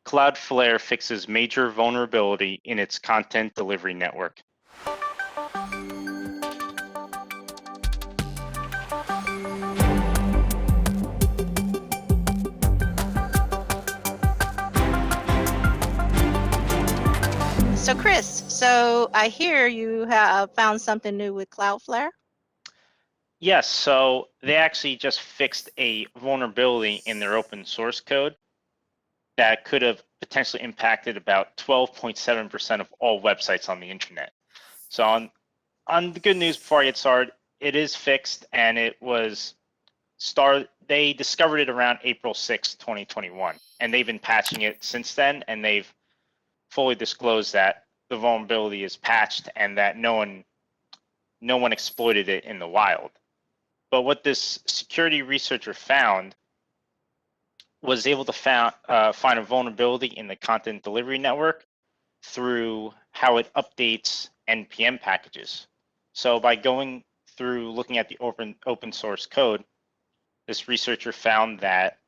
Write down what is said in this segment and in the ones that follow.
Cloudflare fixes major vulnerability in its content delivery network. So Chris, I hear you have found something new with Cloudflare? Yes, so they actually just fixed a vulnerability in their open source code that could have potentially impacted about 12.7% of all websites on the internet. So on the good news before I get started, it is fixed and they discovered it around April 6, 2021, and they've been patching it since then, and they've fully disclosed that the vulnerability is patched and that no one exploited it in the wild. But what this security researcher found was able to find a vulnerability in the content delivery network through how it updates NPM packages. So by going through looking at the open source code, this researcher found that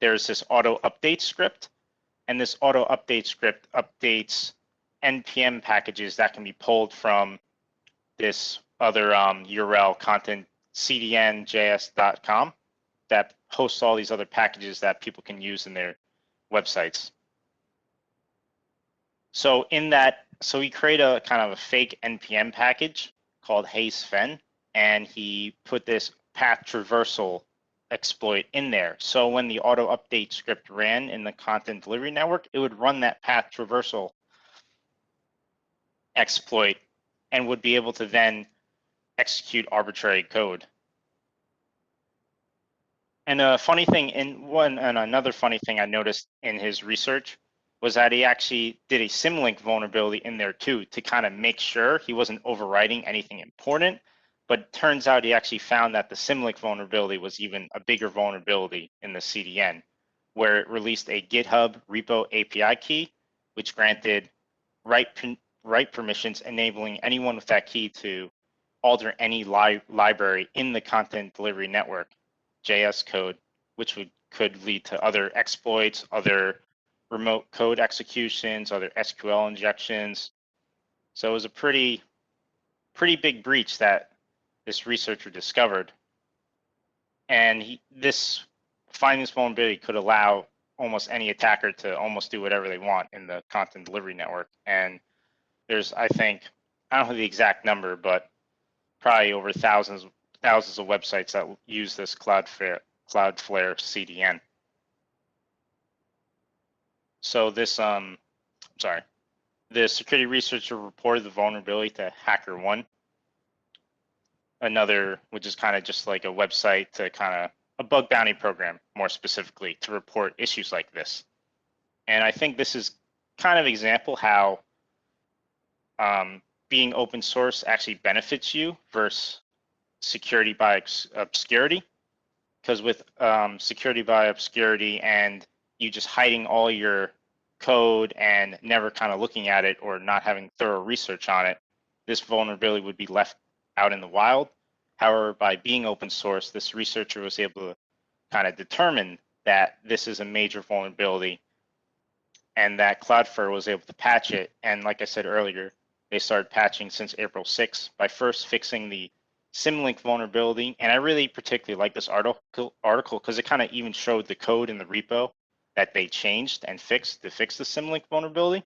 there's this auto update script, and this auto update script updates NPM packages that can be pulled from this other URL content CDNJS.com that hosts all these other packages that people can use in their websites. So he created a kind of a fake NPM package called HeySven, and he put this path traversal exploit in there. So when the auto update script ran in the content delivery network, it would run that path traversal exploit and would be able to then execute arbitrary code. And another funny thing I noticed in his research was that he actually did a symlink vulnerability in there too to kind of make sure he wasn't overwriting anything important. But it turns out he actually found that the symlink vulnerability was even a bigger vulnerability in the CDN, where it released a GitHub repo API key, which granted write permissions, enabling anyone with that key to alter any library in the content delivery network JS code, which could lead to other exploits, other remote code executions, other SQL injections. So it was a pretty big breach that this researcher discovered. And finding this vulnerability could allow almost any attacker to almost do whatever they want in the content delivery network. And there's, I don't know the exact number, but probably over thousands of websites that use this Cloudflare CDN. So the security researcher reported the vulnerability to HackerOne, which is kind of just like a website to a bug bounty program, more specifically, to report issues like this. And I think this is kind of example how being open source actually benefits you versus security by obscurity. Because with security by obscurity and you just hiding all your code and never kind of looking at it or not having thorough research on it, this vulnerability would be left out in the wild. However, by being open source, this researcher was able to kind of determine that this is a major vulnerability and that Cloudflare was able to patch it. And like I said earlier, they started patching since April 6th by first fixing the symlink vulnerability. And I really particularly like this article because it kind of even showed the code in the repo that they changed and fixed to fix the symlink vulnerability.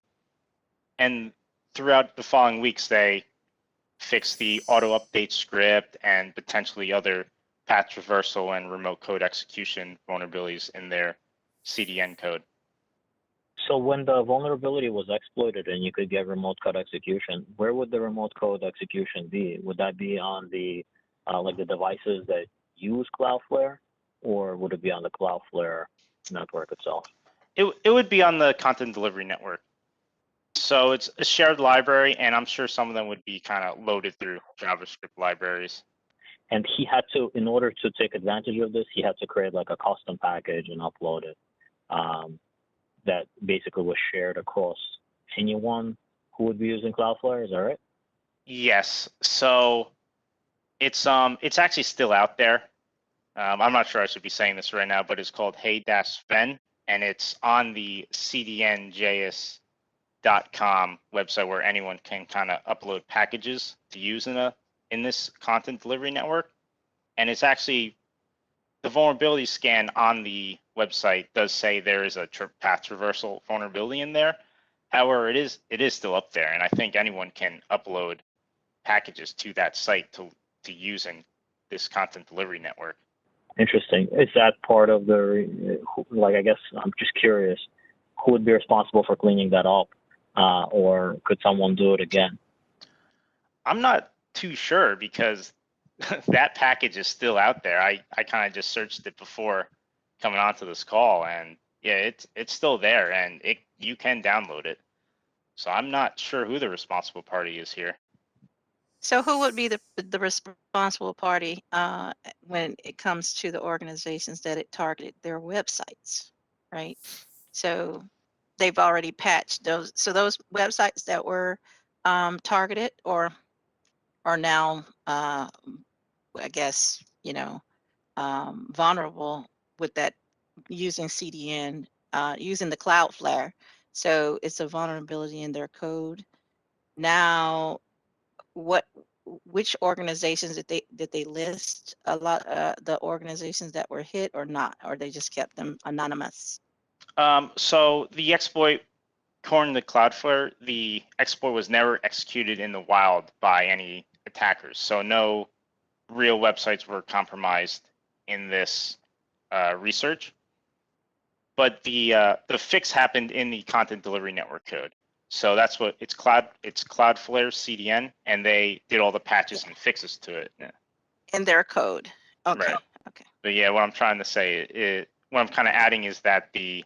And throughout the following weeks, they fixed the auto update script and potentially other path traversal and remote code execution vulnerabilities in their CDN code. So when the vulnerability was exploited and you could get remote code execution, where would the remote code execution be? Would that be on the like the devices that use Cloudflare, or would it be on the Cloudflare network itself? It would be on the content delivery network. So it's a shared library, and I'm sure some of them would be kind of loaded through JavaScript libraries. And he had to, in order to take advantage of this, he had to create like a custom package and upload it. That basically was shared across anyone who would be using Cloudflare. Is that right? Yes. So it's actually still out there. I'm not sure I should be saying this right now, but it's called HeySven, and it's on the CDNJS.com website where anyone can kind of upload packages to use in this content delivery network. And it's actually, the vulnerability scan on the website does say there is a path traversal vulnerability in there. However, it is still up there, and I think anyone can upload packages to that site to use in this content delivery network. Interesting. Is that part of the, like, I guess I'm just curious, who would be responsible for cleaning that up? Or could someone do it again? I'm not too sure because that package is still out there. I kind of just searched it before coming onto this call, and yeah, it's still there, and you can download it. So I'm not sure who the responsible party is here. So who would be the responsible party when it comes to the organizations that it targeted, their websites, right? So they've already patched those. So those websites that were targeted or are now, I guess, vulnerable with that using CDN, using the Cloudflare. So it's a vulnerability in their code. Now, which organizations did they list? A lot the organizations that were hit or not, or they just kept them anonymous? So the exploit, according to Cloudflare, the exploit was never executed in the wild by any attackers. So no real websites were compromised in this research. But the fix happened in the content delivery network code. So that's what it's Cloudflare CDN, and they did all the patches and fixes to it. Yeah. In their code. Okay. Right. Okay. But yeah, what I'm trying to say, what I'm kind of adding is that the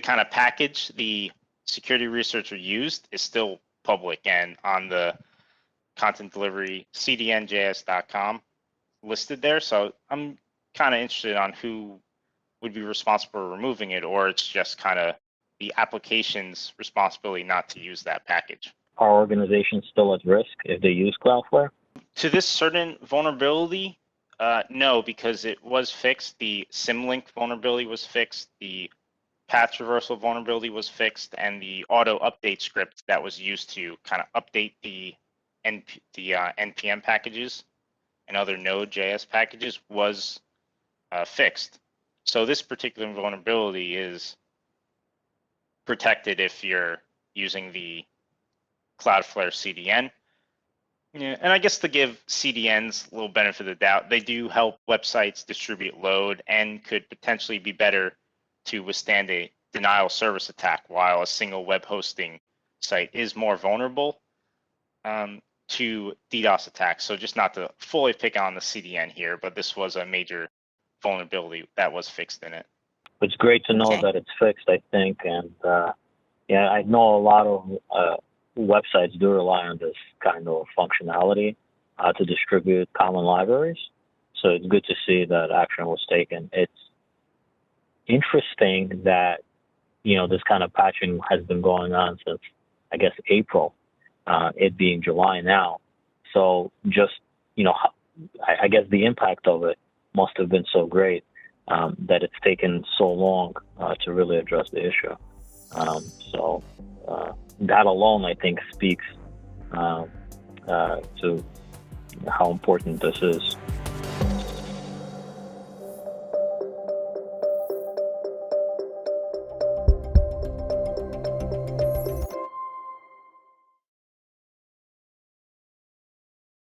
kind of package the security researcher used is still public and on the content delivery CDNJS.com listed there. So I'm kind of interested on who would be responsible for removing it, or it's just kind of the application's responsibility not to use that package. Are organizations still at risk if they use Cloudflare? To this certain vulnerability, no, because it was fixed. The symlink vulnerability was fixed. The path traversal vulnerability was fixed, and the auto update script that was used to kind of update the NPM packages and other Node.js packages was fixed. So this particular vulnerability is protected if you're using the Cloudflare CDN. Yeah, and I guess to give CDNs a little benefit of the doubt, they do help websites distribute load and could potentially be better to withstand a denial of service attack, while a single web hosting site is more vulnerable to DDoS attacks. So just not to fully pick on the CDN here, but this was a major vulnerability that was fixed in it. It's great to know that it's fixed, I think, and yeah, I know a lot of websites do rely on this kind of functionality to distribute common libraries. So it's good to see that action was taken. It's interesting that, this kind of patching has been going on since, I guess, April, it being July now. So just, I guess the impact of it must have been so great that it's taken so long to really address the issue. So that alone, I think, speaks to how important this is.